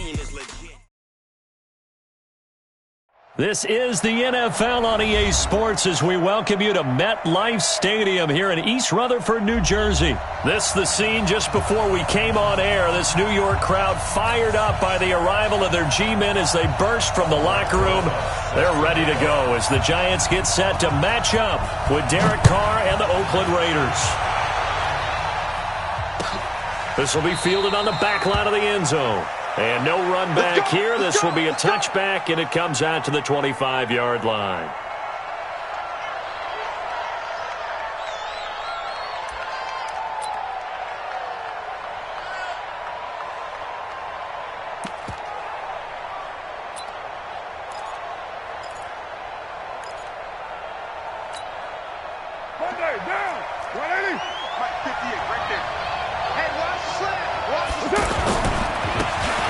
team is legit. This is the NFL on EA Sports as we welcome you to MetLife Stadium here in East Rutherford, New Jersey. This is the scene just before we came on air. This New York crowd fired up by the arrival of their G-men as they burst from the locker room. They're ready to go as the Giants get set to match up with Derek Carr and the Oakland Raiders. This will be fielded on the back line of the end zone. And no run back here. This will be a touchback, and it comes out to the 25-yard line. Monday, down. 180. 58 right there. Hey, watch the slant. Watch the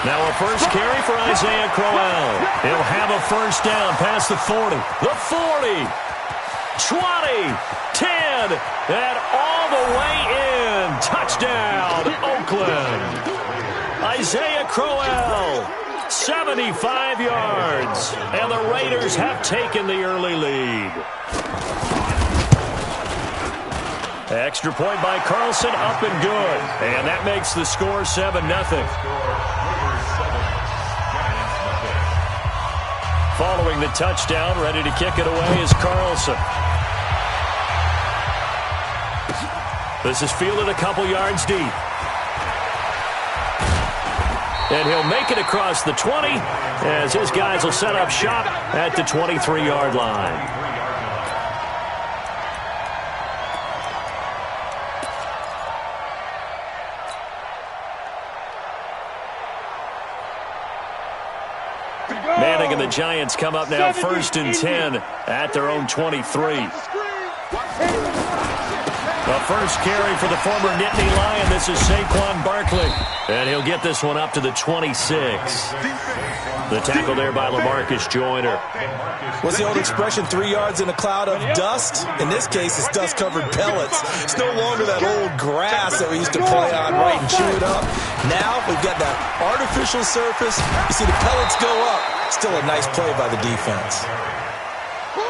Now a first carry for Isaiah Crowell. He'll have a first down past the 40. The 40. 20. 10. And all the way in. Touchdown, Oakland. Isaiah Crowell. 75 yards. And the Raiders have taken the early lead. Extra point by Carlson, up and good. And that makes the score 7-0. Following the touchdown, ready to kick it away is Carlson. This is fielded a couple yards deep. And he'll make it across the 20 as his guys will set up shop at the 23-yard line. Manning and the Giants come up now first and 10 at their own 23. The first carry for the former Nittany Lion. This is Saquon Barkley. And he'll get this one up to the 26. The tackle there by LaMarcus Joyner. What's the old expression, 3 yards in a cloud of dust? In this case, it's dust-covered pellets. It's no longer that old grass that we used to play on, right, and chew it up. Now we've got that artificial surface. You see the pellets go up. Still a nice play by the defense.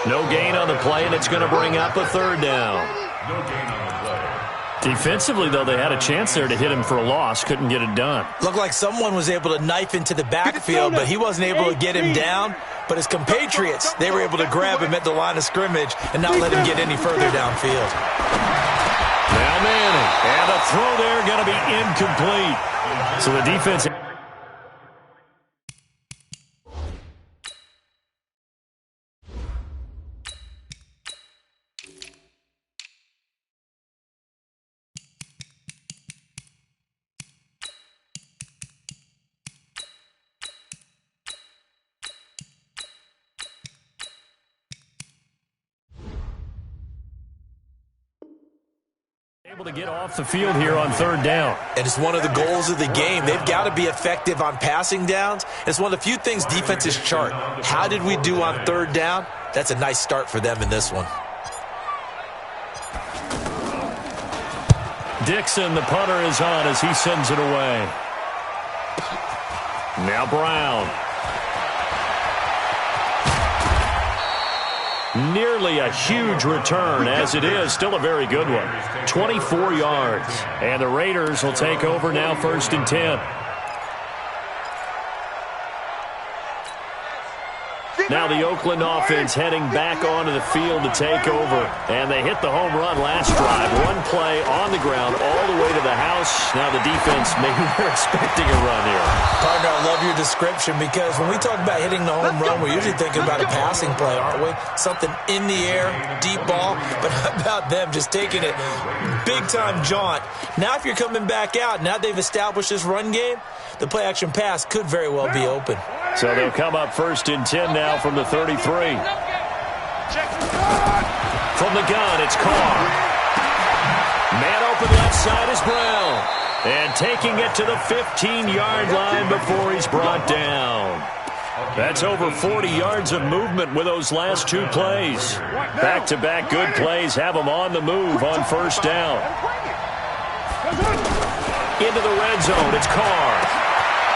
No gain on the play, and it's going to bring up a third down. No gain on the play. Defensively, though, they had a chance there to hit him for a loss. Couldn't get it done. Looked like someone was able to knife into the backfield, but he wasn't able to get him down. But his compatriots, they were able to grab him at the line of scrimmage and not let him get any further downfield. Now Manning, and a throw there going to be incomplete. So the defense... able to get off the field here on third down. And it's one of the goals of the game. They've got to be effective on passing downs. It's one of the few things defenses chart. How did we do on third down? That's a nice start for them in this one. Dixon, the punter, is on as he sends it away. Now Brown. Nearly a huge return, as it is. Still a very good one. 24 yards. And the Raiders will take over now first and 10. Now the Oakland offense heading back onto the field to take over. And they hit the home run last drive. One play on the ground all the way to the house. Now the defense, maybe they're expecting a run here. Partner, I love your description because when we talk about hitting the home run, we're usually thinking about a passing play, aren't we? Something in the air, deep ball. But how about them just taking it big-time jaunt? Now if you're coming back out, now they've established this run game, the play-action pass could very well be open. So they'll come up first and 10 now from the 33. From the gun, it's Carr. Man open left side is Brown. And taking it to the 15-yard line before he's brought down. That's over 40 yards of movement with those last two plays. Back-to-back good plays have them on the move on first down. Into the red zone, it's Carr.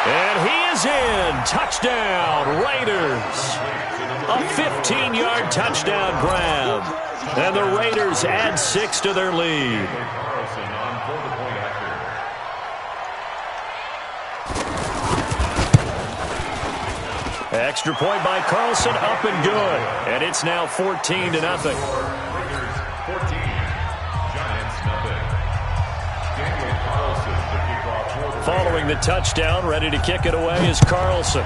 And he is in. Touchdown, Raiders. A 15-yard touchdown grab. And the Raiders add 6 to their lead. Extra point by Carlson, up and good. And it's now 14-0. Following the touchdown, ready to kick it away is Carlson.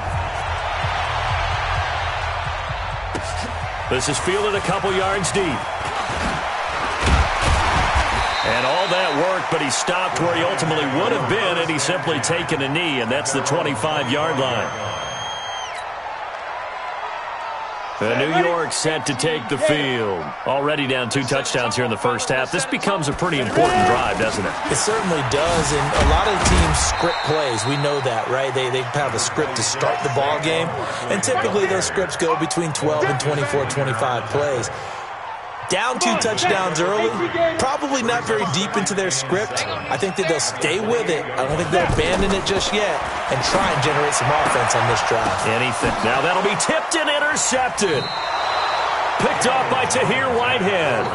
This is fielded a couple yards deep. And all that work, but he stopped where he ultimately would have been, and he's simply taken a knee, and that's the 25-yard line. New York set to take the field. Already down 2 touchdowns here in the first half. This becomes a pretty important drive, doesn't it? It certainly does, and a lot of teams script plays. We know that, right? They have a script to start the ball game, and typically those scripts go between 12 and 24, 25 plays. Down 2 touchdowns early, probably not very deep into their script. I think that they'll stay with it. I don't think they'll abandon it just yet and try and generate some offense on this drive. Anything. Now that'll be tipped and intercepted. Picked off by Tahir Whitehead.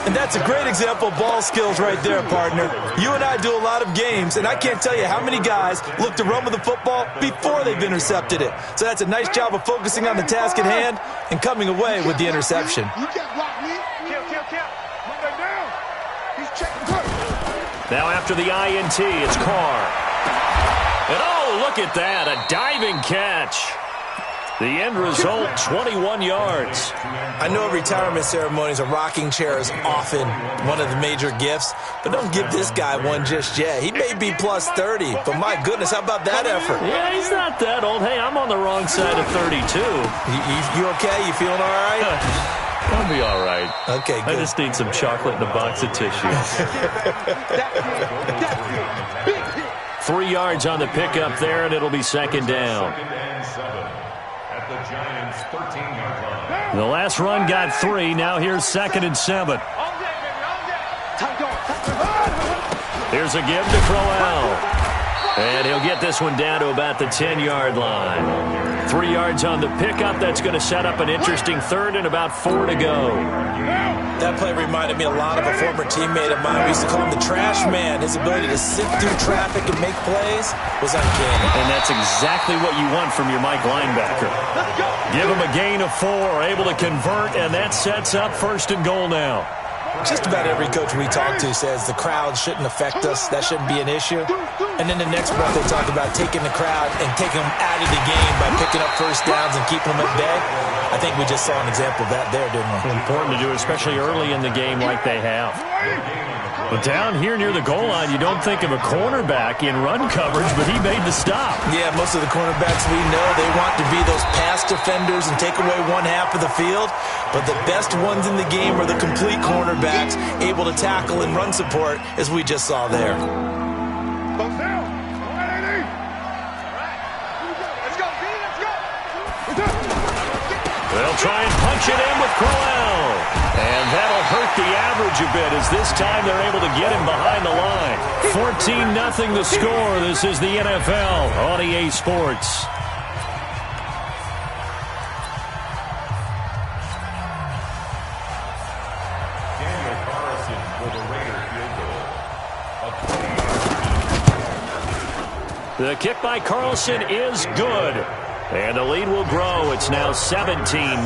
And that's a great example of ball skills right there, partner. You and I do a lot of games, and I can't tell you how many guys look to run with the football before they've intercepted it. So that's a nice job of focusing on the task at hand and coming away with the interception. Now after the INT, it's Carr. And oh, look at that, a diving catch. The end result, 21 yards. I know retirement ceremonies, a rocking chair is often one of the major gifts, but don't give this guy one just yet. He may be plus 30, but my goodness, how about that effort? Yeah, he's not that old. Hey, I'm on the wrong side of 32. You okay? You feeling all right? I'll be all right. Okay, good. I just need some chocolate and a box of tissues. 3 yards on the pickup there, and it'll be second down. The last run got 3. Now here's 2nd and 7. Here's a give to Crowell. And he'll get this one down to about the 10-yard line. 3 yards on the pickup. That's going to set up an interesting 3rd and about 4 to go. That play reminded me a lot of a former teammate of mine. We used to call him the trash man. His ability to sift through traffic and make plays was uncanny. And that's exactly what you want from your Mike linebacker. Give him a gain of 4, able to convert, and that sets up 1st and goal now. Just about every coach we talk to says the crowd shouldn't affect us. That shouldn't be an issue. And then the next breath they talk about taking the crowd and taking them out of the game by picking up first downs and keeping them at bay. I think we just saw an example of that there, didn't we? Important to do, especially early in the game like they have. But down here near the goal line, you don't think of a cornerback in run coverage, but he made the stop. Yeah, most of the cornerbacks we know, they want to be those pass defenders and take away one half of the field. But the best ones in the game are the complete cornerbacks, able to tackle and run support, as we just saw there. They'll try and punch it in with Crowell. And that'll hurt the average a bit as this time they're able to get him behind the line. 14-0 the score. This is the NFL on EA Sports. The kick by Carlson is good. And the lead will grow. It's now 17-0.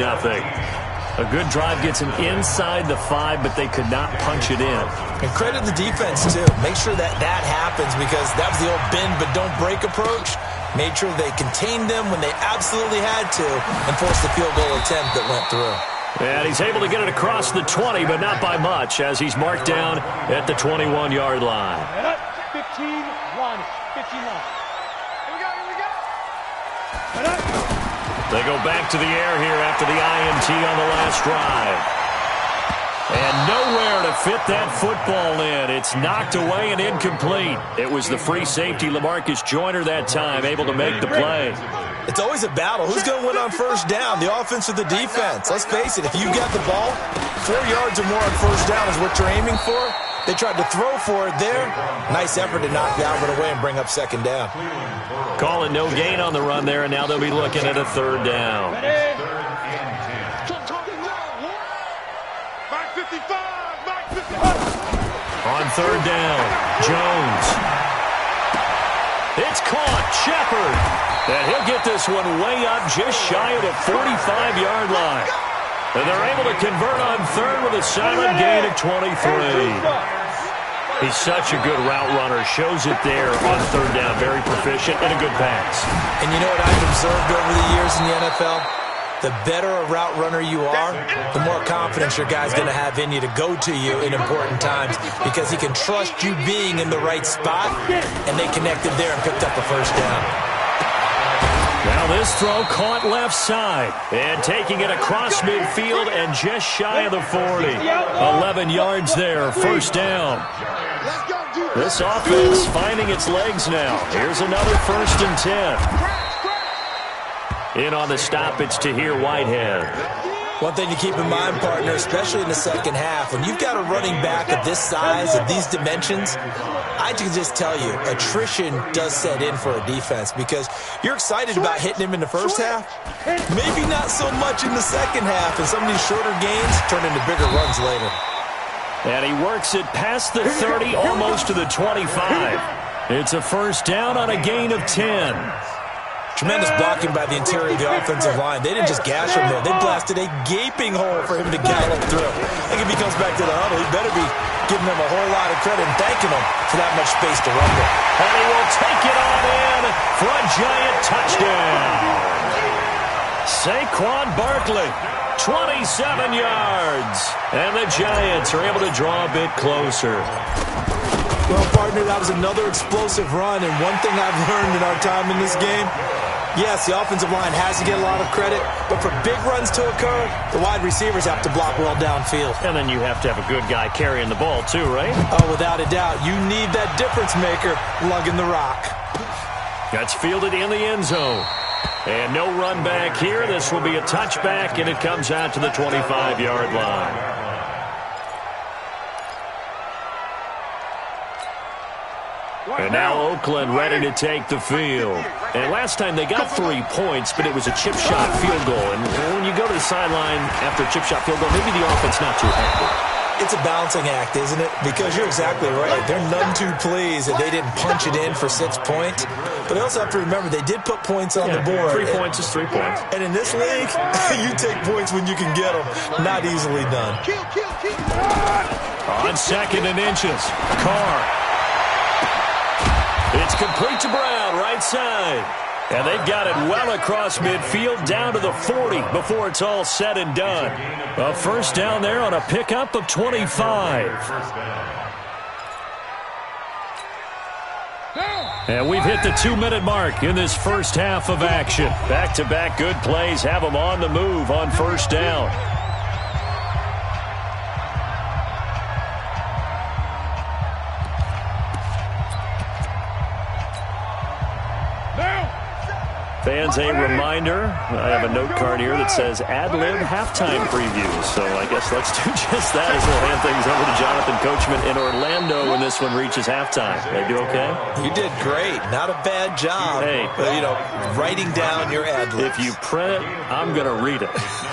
A good drive gets him inside the 5, but they could not punch it in. And credit the defense, too. Make sure that happens because that was the old bend but don't break approach. Made sure they contained them when they absolutely had to and forced the field goal attempt that went through. And he's able to get it across the 20, but not by much as he's marked down at the 21-yard line. 15 line. 15 line. They go back to the air here after the INT on the last drive. And nowhere to fit that football in. It's knocked away and incomplete. It was the free safety, LaMarcus Joyner, that time, able to make the play. It's always a battle. Who's going to win on first down, the offense or the defense? Let's face it, if you got the ball, 4 yards or more on first down is what you're aiming for. They tried to throw for it there. Nice effort to knock that one away and bring up second down. Call it no gain on the run there, and now they'll be looking at a third down. On third down, Jones. It's caught, Shepard. And he'll get this one way up just shy of the 45-yard line. And they're able to convert on third with a silent gain of 23. He's such a good route runner. Shows it there on third down. Very proficient and a good pass. And you know what I've observed over the years in the NFL? The better a route runner you are, the more confidence your guy's going to have in you to go to you in important times because he can trust you being in the right spot, and they connected there and picked up a first down. Now this throw caught left side and taking it across midfield and just shy of the 40. 11 yards there, first down. This offense finding its legs now. Here's another 1st and 10. In on the stop, it's Tahir Whitehead. One thing to keep in mind, partner, especially in the second half, when you've got a running back of this size, of these dimensions, I can just tell you, attrition does set in for a defense because you're excited about hitting him in the first half, maybe not so much in the second half, and some of these shorter gains turn into bigger runs later. And he works it past the 30, almost to the 25. It's a first down on a gain of 10. Tremendous blocking by the interior of the offensive line. They didn't just gash him there. They blasted a gaping hole for him to gallop through. I think if he comes back to the huddle, he better be giving them a whole lot of credit and thanking them for that much space to run with. And he will take it on in for a giant touchdown. Saquon Barkley, 27 yards. And the Giants are able to draw a bit closer. Well, partner, that was another explosive run, and one thing I've learned in our time in this game, yes, the offensive line has to get a lot of credit, but for big runs to occur, the wide receivers have to block well downfield. And then you have to have a good guy carrying the ball too, right? Oh, without a doubt. You need that difference maker lugging the rock. That's fielded in the end zone. And no run back here. This will be a touchback, and it comes out to the 25-yard line. And now Oakland ready to take the field. And last time they got 3 points, but it was a chip shot field goal. And when you go to the sideline after a chip shot field goal, maybe the offense not too happy. It's a balancing act, isn't it? Because you're exactly right. They're none too pleased that they didn't punch it in for 6 points. But they also have to remember they did put points on the board. 3 points is 3 points. And in this league, you take points when you can get them. Not easily done. On 2nd and inches, Carr. It's complete to Brown, right side. And they've got it well across midfield, down to the 40 before it's all said and done. A first down there on a pickup of 25. And we've hit the 2-minute mark in this first half of action. Back-to-back good plays have them on the move on first down. Fans, a reminder, I have a note card here that says ad-lib halftime previews. So I guess let's do just that as we'll hand things over to Jonathan Coachman in Orlando when this one reaches halftime. They do okay? You did great. Not a bad job. Hey. Writing down your ad-libs. If you print it, I'm going to read it.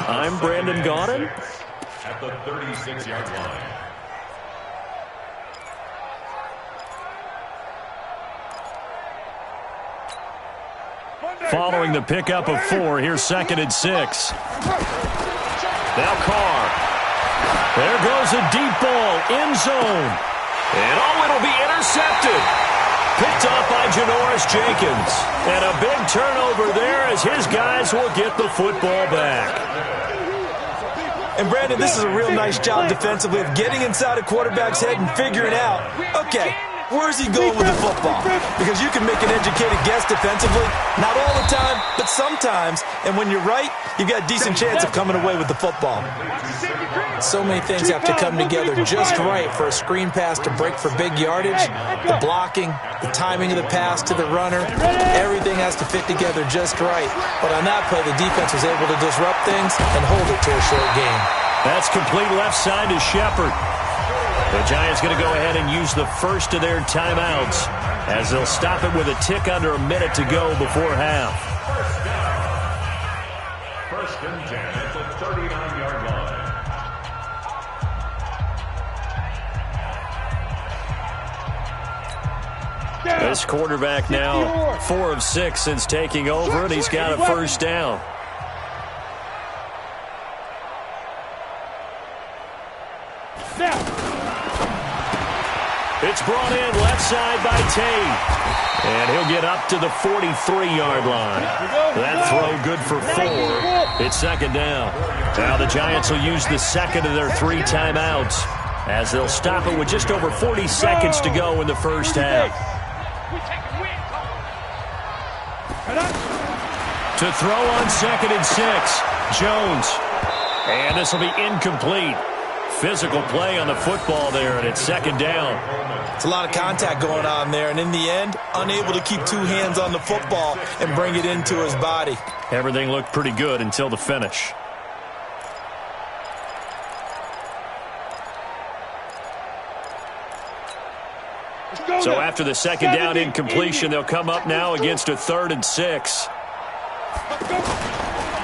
I'm Brandon Gaudin. At the 36-yard line. Following the pickup of 4, here's 2nd and 6. Now Carr. There goes a deep ball, end zone. And it'll be intercepted. Picked off by Janoris Jenkins. And a big turnover there as his guys will get the football back. And Brandon, this is a real nice job defensively of getting inside a quarterback's head and figuring out, okay, where's he going with the football? Because you can make an educated guess defensively. Not all the time, but sometimes. And when you're right, you've got a decent chance of coming away with the football. So many things have to come together just right for a screen pass to break for big yardage. The blocking, the timing of the pass to the runner, everything has to fit together just right. But on that play, the defense was able to disrupt things and hold it to a short game. That's complete left side to Shepard. The Giants going to go ahead and use the first of their timeouts as they'll stop it with a tick under a minute to go before half. First and 10 at the 39-yard line. This quarterback now 4 of 6 since taking over, and he's got a first down. It's brought in left side by Tate. And he'll get up to the 43-yard line. That throw good for 4. It's second down. Now the Giants will use the second of their 3 timeouts as they'll stop it with just over 40 seconds to go in the first half. To throw on second and 6, Jones. And this will be incomplete. Physical play on the football there, and it's second down. It's a lot of contact going on there, and in the end, unable to keep 2 hands on the football and bring it into his body. Everything looked pretty good until the finish. So after the second down incompletion, they'll come up now against a 3rd and 6.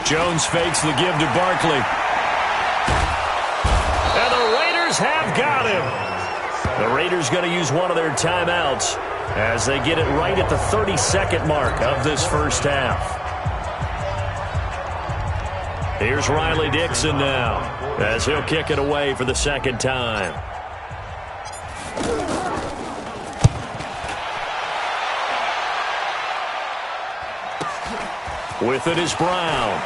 Jones fakes the give to Barkley. And the Raiders have got him. The Raiders going to use one of their timeouts as they get it right at the 32nd mark of this first half. Here's Riley Dixon now as he'll kick it away for the second time. With it is Brown.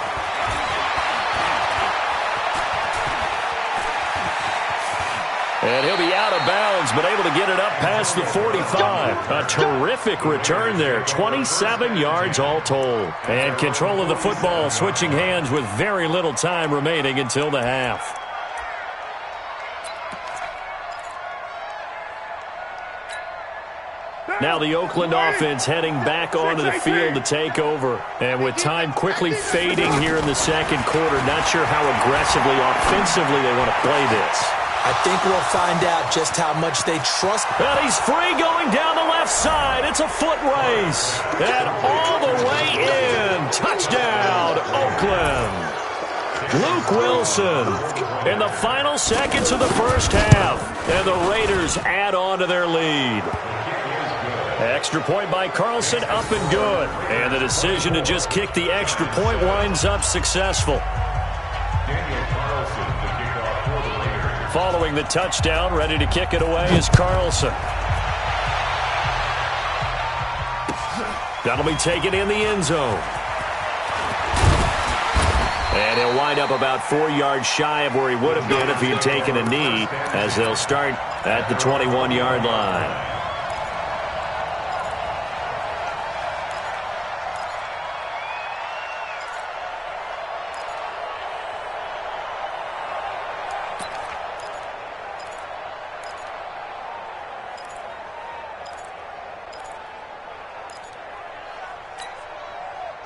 And he'll be out of bounds, but able to get it up past the 45. A terrific return there. 27 yards all told. And control of the football switching hands with very little time remaining until the half. Now the Oakland offense heading back onto the field to take over. And with time quickly fading here in the second quarter, not sure how aggressively, offensively they want to play this. I think we'll find out just how much they trust. And he's free going down the left side. It's a foot race. And all the way in. Touchdown, Oakland. Luke Wilson in the final seconds of the first half. And the Raiders add on to their lead. Extra point by Carlson, up and good. And the decision to just kick the extra point winds up successful. Following the touchdown, ready to kick it away is Carlson. That'll be taken in the end zone. And he'll wind up about 4 yards shy of where he would have been if he had taken a knee, as they'll start at the 21-yard line.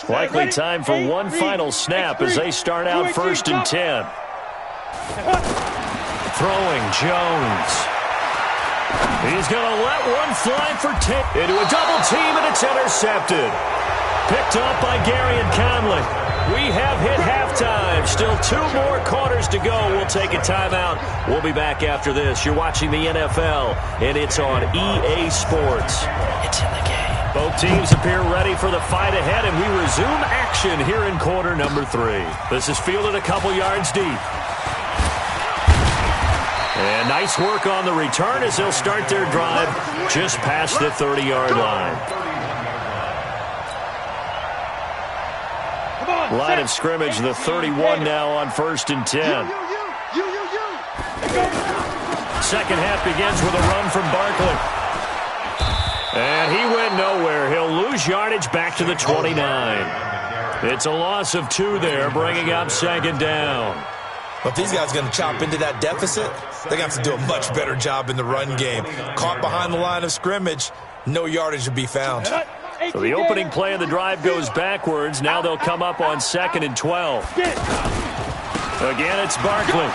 Likely time for one final snap as they start out 1st and 10. Throwing Jones. He's going to let one fly for 10. Into a double team, and it's intercepted. Picked up by Gary and Conley. We have hit halftime. Still 2 more quarters to go. We'll take a timeout. We'll be back after this. You're watching the NFL, and it's on EA Sports. It's in the game. Both teams appear ready for the fight ahead, and we resume action here in quarter number 3. This is fielded a couple yards deep. And nice work on the return as they'll start their drive just past the 30-yard line. Line of scrimmage, the 31 now on 1st and 10. Second half begins with a run from Barkley. And he went nowhere. He'll lose yardage back to the 29. It's a loss of 2 there, bringing up second down. But if these guys are going to chop into that deficit, they're going to have to do a much better job in the run game. Caught behind the line of scrimmage, no yardage to be found. So the opening play of the drive goes backwards. Now they'll come up on 2nd and 12. Again, it's Barkley.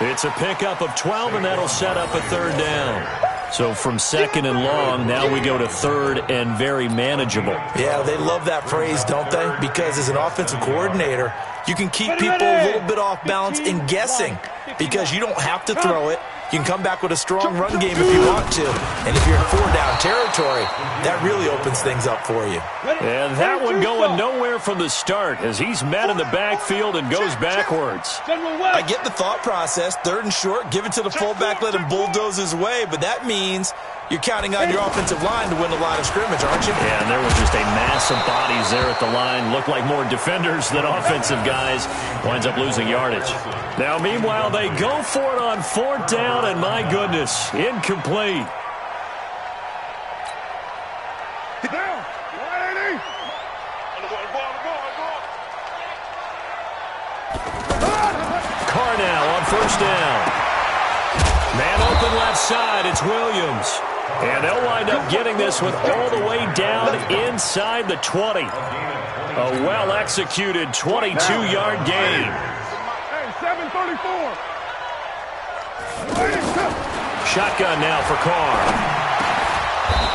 It's a pickup of 12, and that'll set up a third down. So from second and long, now we go to third and very manageable. Yeah, they love that phrase, don't they? Because as an offensive coordinator, you can keep people a little bit off balance and guessing because you don't have to throw it. You can come back with a strong run game if you want to. And if you're in four-down territory, that really opens things up for you. And that one going nowhere from the start as he's met in the backfield and goes backwards. I get the thought process. Third and short, give it to the fullback, let him bulldoze his way. But that means you're counting on your offensive line to win the line of scrimmage, aren't you? Yeah, and there was just a mass of bodies there at the line. Looked like more defenders than offensive guys. Winds up losing yardage. Now, meanwhile, they go for it on fourth down, and my goodness, incomplete. Down. 180. Carr now on first down. Man open left side, it's Williams. And they'll wind up getting this one all the way down inside the 20. A well-executed 22-yard gain. Hey, 734. Shotgun now for Carr.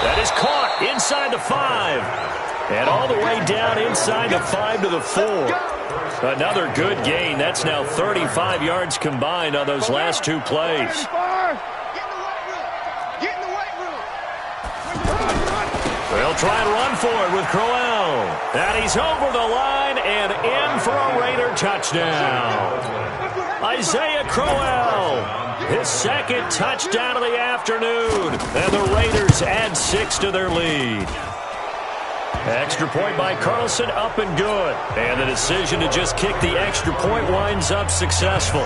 That is caught inside the 5. And all the way down inside the 5 to the 4. Another good gain. That's now 35 yards combined on those last two plays. They'll try and run for it with Crowell. And he's over the line and in for a Raider touchdown. Isaiah Crowell, his second touchdown of the afternoon. And the Raiders add 6 to their lead. Extra point by Carlson, up and good. And the decision to just kick the extra point winds up successful.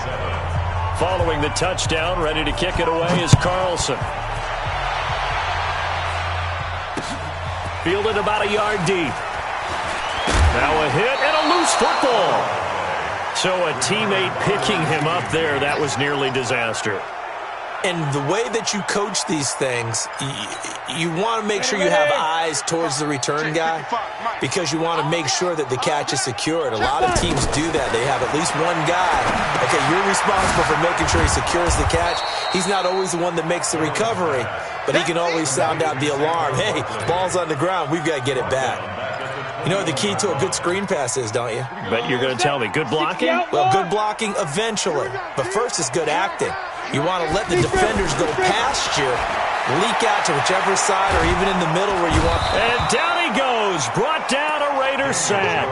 Following the touchdown, ready to kick it away is Carlson. Fielded about a yard deep. Now a hit and a loose football. So a teammate picking him up there, that was nearly disaster. And the way that you coach these things, you want to make sure you have eyes towards the return guy because you want to make sure that the catch is secured. A lot of teams do that. They have at least one guy. Okay, you're responsible for making sure he secures the catch. He's not always the one that makes the recovery, but he can always sound out the alarm. Hey, ball's on the ground. We've got to get it back. You know what the key to a good screen pass is, don't you? But you're going to tell me, good blocking? Well, good blocking eventually. But first is good acting. You want to let the defenders go past you, leak out to whichever side or even in the middle where you want. And down he goes. Brought down a Raider sack.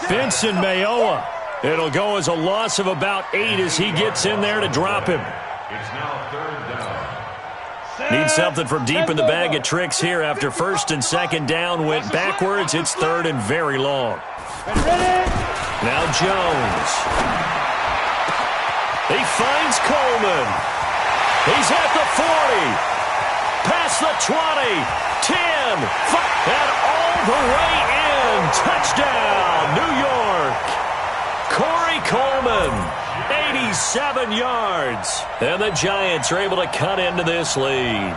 Vincent Mayoa. It'll go as a loss of about 8 as he gets in there to drop him. It's now third down. Need something from deep in the bag of tricks here after first and second down went backwards. It's third and very long. Now Jones. He finds Coleman. He's at the 40. Past the 20. 10. 5. And all the way in. Touchdown, New York. Corey Coleman. 87 yards. And the Giants are able to cut into this lead.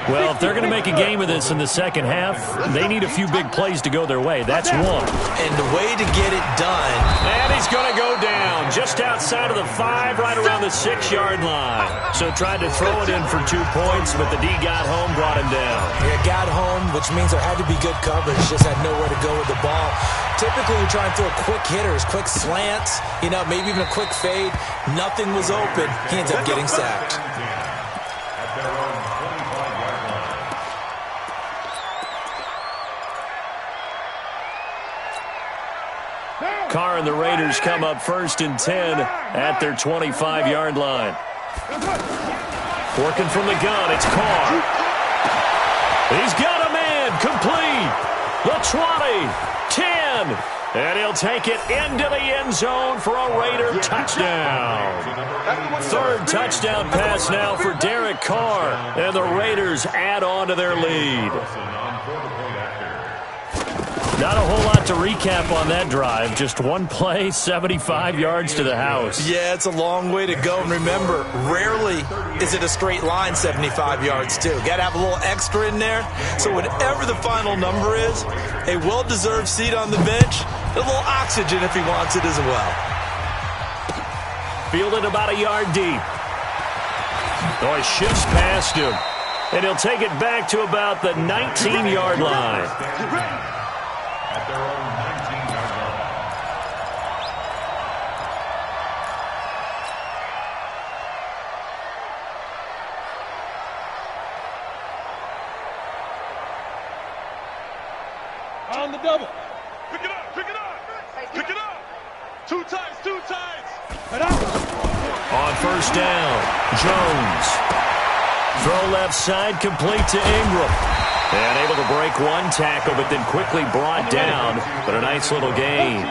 Well, if they're going to make a game of this in the second half, they need a few big plays to go their way. That's one. And the way to get it done. And he's going to go down just outside of the 5, right around the 6-yard line. So tried to throw it in for 2 points, but the D got home, brought him down. Yeah, got home, which means there had to be good coverage. Just had nowhere to go with the ball. Typically, you're trying to throw quick hitters, quick slants, maybe even a quick fade. Nothing was open. He ends up getting sacked. Carr and the Raiders come up first and 10 at their 25-yard line. Working from the gun, it's Carr. He's got a man, complete. The 20, 10, and he'll take it into the end zone for a Raider touchdown. Third touchdown pass now for Derek Carr, and the Raiders add on to their lead. Not a whole lot to recap on that drive. Just one play, 75 yards to the house. Yeah, it's a long way to go. And remember, rarely is it a straight line 75 yards, too. Got to have a little extra in there. So whatever the final number is, a well-deserved seat on the bench, a little oxygen if he wants it as well. fielded about a yard deep. Oh, he shifts past him. And he'll take it back to about the 19-yard line. At their own 19-yard line. On the double. Pick it up, pick it up, pick it up. Two times, two times. On first down, Jones. Throw left side, complete to Ingram. And able to break one tackle, but then quickly brought down. But a nice little gain.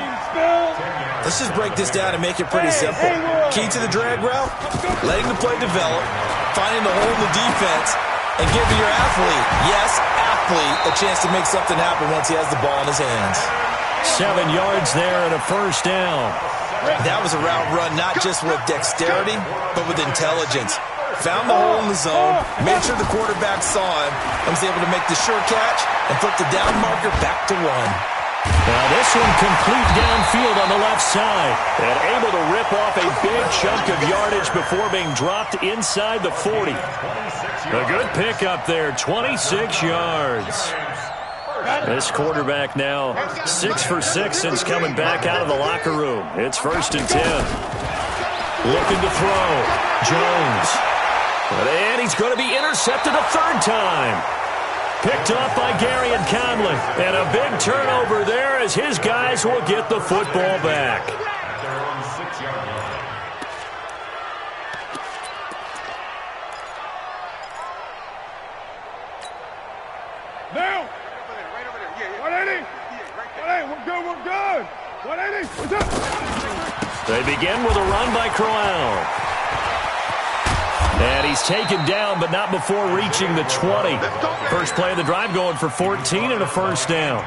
Let's just break this down and make it pretty simple. Key to the drag route, letting the play develop, finding the hole in the defense, and giving your athlete, yes, athlete, a chance to make something happen once he has the ball in his hands. 7 yards there and a first down. That was a route run not just with dexterity, but with intelligence. Found the hole in the zone, made sure the quarterback saw him, and was able to make the sure catch and flip the down marker back to 1. Now this one complete downfield on the left side. And able to rip off a big chunk of yardage before being dropped inside the 40. A good pickup there, 26 yards. This quarterback now 6 for 6 since coming back out of the locker room. It's 1st and 10. Looking to throw. Jones. And he's going to be intercepted a 3rd time. Picked off by Gary and Conley. And a big turnover there as his guys will get the football back. Now. Right over there. Yeah. 180. Yeah, we're good, we're good. 180. What's up? They begin with a run by Crowell. And he's taken down, but not before reaching the 20. First play of the drive going for 14 and a first down.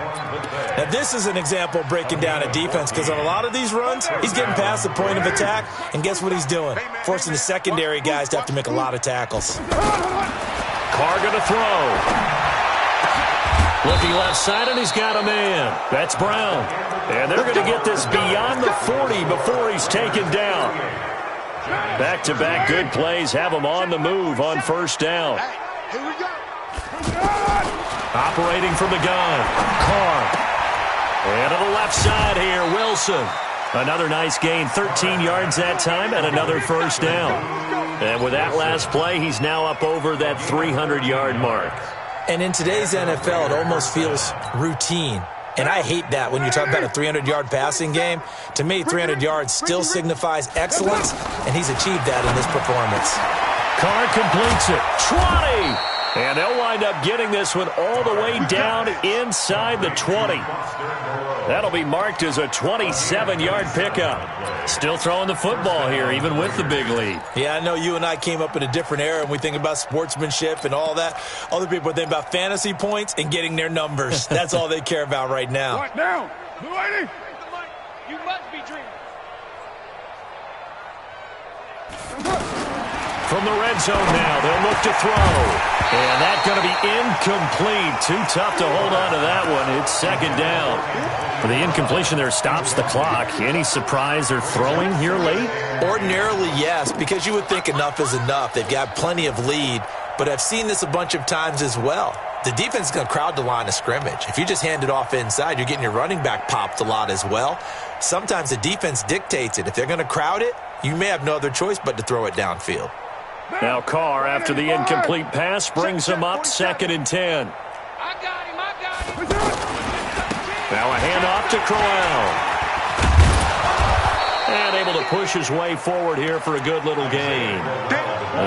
Now, this is an example of breaking down a defense, because on a lot of these runs, he's getting past the point of attack, and guess what he's doing? Forcing the secondary guys to have to make a lot of tackles. Carr going to throw. Looking left side, and he's got a man. That's Brown. And they're going to get this beyond the 40 before he's taken down. Back-to-back good plays have him on the move on first down. Here we go. Operating from the gun, Carr. And to the left side here, Wilson. Another nice gain, 13 yards that time, and another first down. And with that last play, he's now up over that 300-yard mark. And in today's NFL, it almost feels routine. And I hate that when you talk about a 300-yard passing game. To me, 300 yards still signifies excellence, and he's achieved that in this performance. Carr completes it. 20! And they'll wind up getting this one all the way down inside the 20. That'll be marked as a 27-yard pickup. Still throwing the football here, even with the big lead. Yeah, I know you and I came up in a different era, and we think about sportsmanship and all that. Other people think about fantasy points and getting their numbers. That's all they care about right now. What now? Blue 80. You must be dreaming. From the red zone now, they'll look to throw. And that's going to be incomplete. Too tough to hold on to that one. It's 2nd down. The incompletion there stops the clock. Any surprise they're throwing here late? Ordinarily, yes, because you would think enough is enough. They've got plenty of lead, but I've seen this a bunch of times as well. The defense is going to crowd the line of scrimmage. If you just hand it off inside, you're getting your running back popped a lot as well. Sometimes the defense dictates it. If they're going to crowd it, you may have no other choice but to throw it downfield. Now Carr, after the incomplete pass, brings him up 2nd and 10. I got him. Now a handoff to Crowell. And able to push his way forward here for a good little gain.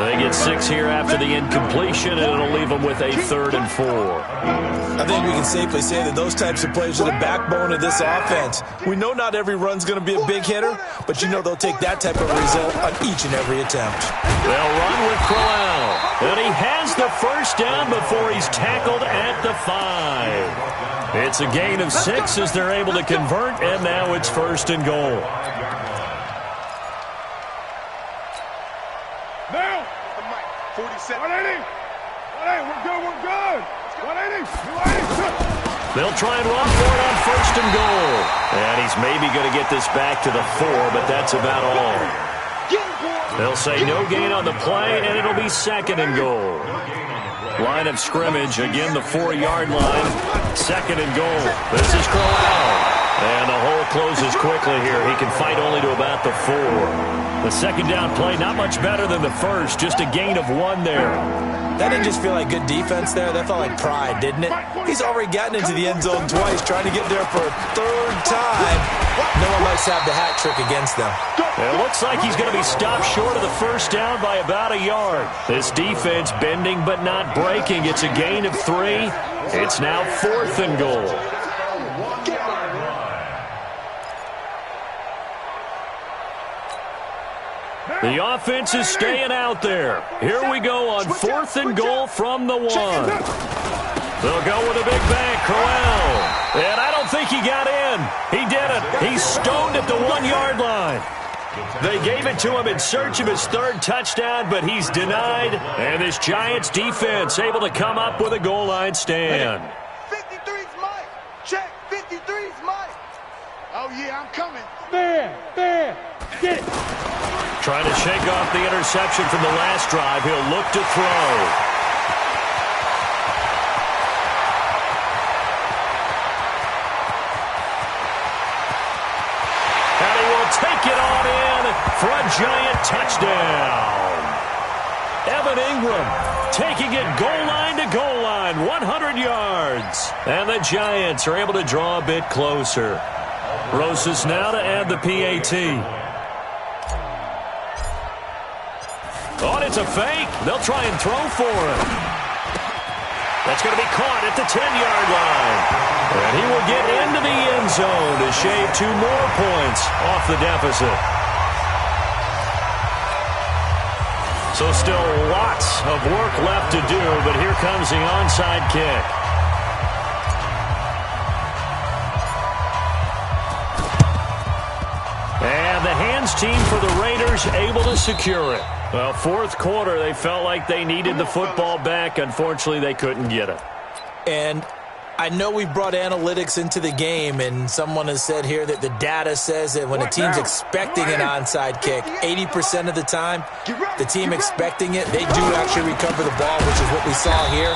They get 6 here after the incompletion, and it'll leave them with a 3rd and 4. I think we can safely say that those types of plays are the backbone of this offense. We know not every run's going to be a big hitter, but you know they'll take that type of result on each and every attempt. They'll run with Crowell. And he has the first down before he's tackled at the 5. It's a gain of 6 as they're able to convert, and now it's 1st and goal. Now, 47. 180. 180. We're good. 180. 180. They'll try and run for it on 1st and goal. And he's maybe going to get this back to the 4, but that's about all. They'll say no gain on the play, and it'll be 2nd and goal. Line of scrimmage, again the 4-yard line. 2nd and goal. This is Crowell. And the hole closes quickly here. He can fight only to about the 4. The 2nd down play, not much better than the first. Just a gain of 1 there. That didn't just feel like good defense there. That felt like pride, didn't it? He's already gotten into the end zone twice, trying to get there for a 3rd time. No one likes to have the hat trick against them. It looks like he's going to be stopped short of the 1st down by about a yard. This defense bending but not breaking. It's a gain of 3. It's now 4th and goal. The offense is staying out there. Here we go on 4th and goal from the 1. They'll go with a big bang, Crowell. And I don't think he got in. He didn't. He's stoned at the 1-yard line. They gave it to him in search of his 3rd touchdown, but he's denied. And this Giants defense able to come up with a goal line stand. 53's Mike. Check. 53's Mike. Oh, yeah, I'm coming. There. Get it. Trying to shake off the interception from the last drive. He'll look to throw. And he will take it on in for a Giant touchdown. Evan Ingram taking it goal line to goal line, 100 yards. And the Giants are able to draw a bit closer. Rosas now to add the PAT. Oh, and it's a fake. They'll try and throw for him. That's going to be caught at the 10-yard line. And he will get into the end zone to shave 2 more points off the deficit. So still lots of work left to do, but here comes the onside kick. And the hands team for the Raiders able to secure it. Well, 4th quarter, they felt like they needed the football back. Unfortunately, they couldn't get it. And I know we brought analytics into the game, and someone has said here that the data says that when a team's expecting an onside kick, 80% of the time, the team expecting it, they do actually recover the ball, which is what we saw here.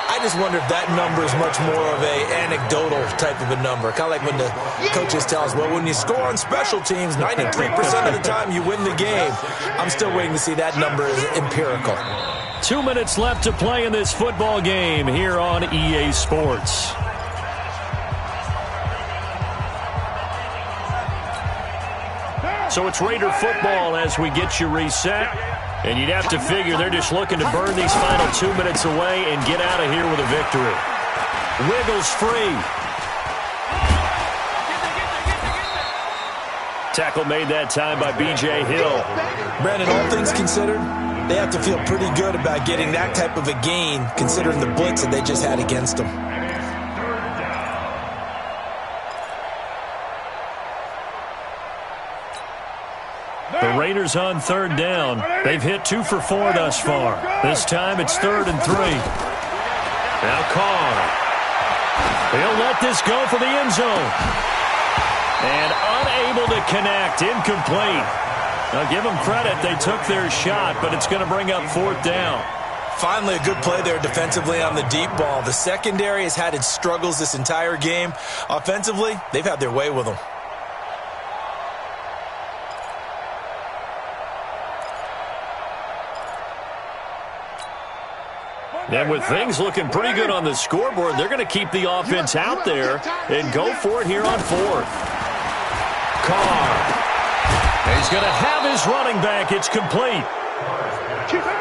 I just wonder if that number is much more of a anecdotal type of a number. Kind of like when the coaches tell us, well, when you score on special teams, 93% of the time you win the game. I'm still waiting to see that number is empirical. 2 minutes left to play in this football game here on EA Sports. So it's Raider football as we get you reset. And you'd have to figure they're just looking to burn these final 2 minutes away and get out of here with a victory. Wiggles free. Tackle made that time by B.J. Hill. Brandon, all things considered, they have to feel pretty good about getting that type of a gain, considering the blitz that they just had against them. The Raiders on 3rd down. They've hit 2 for 4 thus far. This time it's 3rd and 3. Now Carr. He'll let this go for the end zone. And unable to connect. Incomplete. Now give them credit. They took their shot, but it's going to bring up 4th down. Finally, a good play there defensively on the deep ball. The secondary has had its struggles this entire game. Offensively, they've had their way with them. And with things looking pretty good on the scoreboard, they're going to keep the offense out there and go for it here on 4th. Carr. He's going to have his running back. It's complete.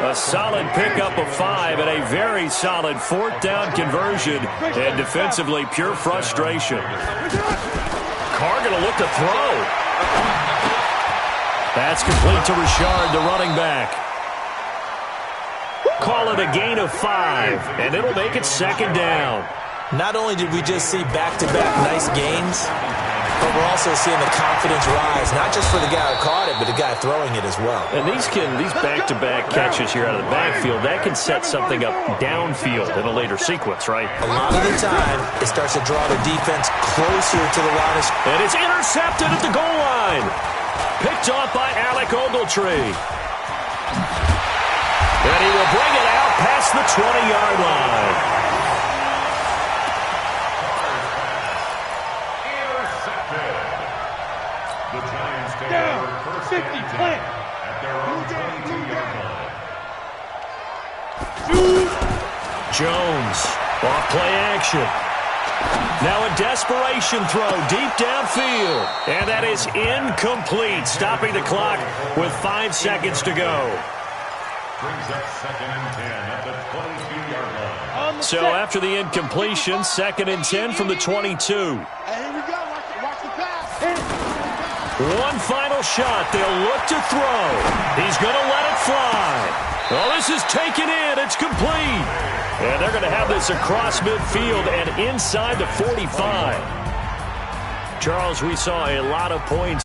A solid pickup of 5 and a very solid 4th down conversion. And defensively, pure frustration. Carr going to look to throw. That's complete to Richard, the running back. Call it a gain of 5, and it'll make it 2nd down. Not only did we just see back-to-back nice gains, but we're also seeing the confidence rise, not just for the guy who caught it, but the guy throwing it as well. And these back-to-back catches here out of the backfield, that can set something up downfield in a later sequence, right? A lot of the time, it starts to draw the defense closer to the line of scrimmage. And it's intercepted at the goal line. Picked off by Alec Ogletree. And he will bring it out past the 20-yard line. Intercepted. The Giants take Down. over first 50 and 10 plant. at their own 22-yard line. Jones, off-play action. Now a desperation throw deep downfield. And that is incomplete, stopping the clock with 5 seconds to go. Brings up 2nd and 10 at the 22-yard line. So after the incompletion, 2nd and 10 from the 22. Hey, here we go. Watch the pass. One final shot. They'll look to throw. He's going to let it fly. Oh, this is taken in. It's complete. And they're going to have this across midfield and inside the 45. Charles, we saw a lot of points